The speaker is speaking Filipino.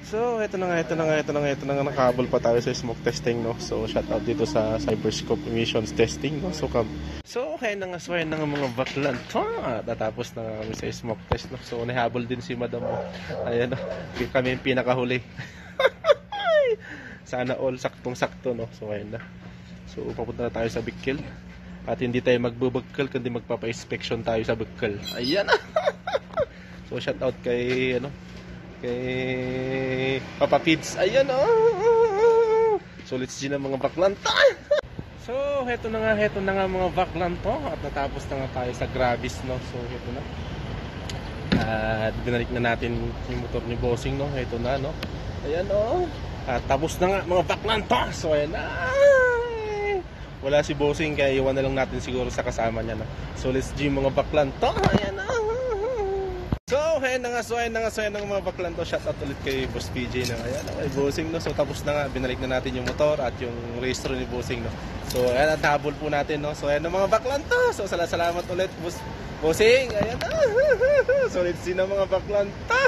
So, ito na nga, nakahabol pa tayo sa smoke testing, no? So, shout out dito sa Cyberscope Emissions Testing, no? So, kaya na nga mga baklan to. Tatapos na kami sa smoke test, no? So, nahabol din si madam mo. Ayan, no? Kami yung pinakahuli. Sana all saktong-sakto, no? So, ayan na. So, papunta na tayo sa Bickel. At hindi tayo magbubagkal, kundi magpapa-inspection tayo sa Bickel. Ayan na! So, shout out kay, kay Papa Pids. Ayan So let's see na mga baklan to. So heto na nga mga baklan to. At natapos na nga tayo sa Gravis, no. So heto na. At binalik na natin yung motor ni Bossing, no. Heto na, no. Ayan At tapos na nga mga baklan to. So ayan na. Wala si Bossing kaya iwan na lang natin siguro sa kasama niya, no. So let's see mga baklan to. Ayan na. So, ayan na nga mga baklan to. Shout out ulit kay Boss PJ na ayan, kay Bossing, no. So, tapos na nga, binalik na natin yung motor at yung registro ni Bossing, no. So, ayan, at habol po natin, no. So, ayan na mga baklan to. So, salamat ulit, Bossing. Ayan na. So, let's see na mga baklan to.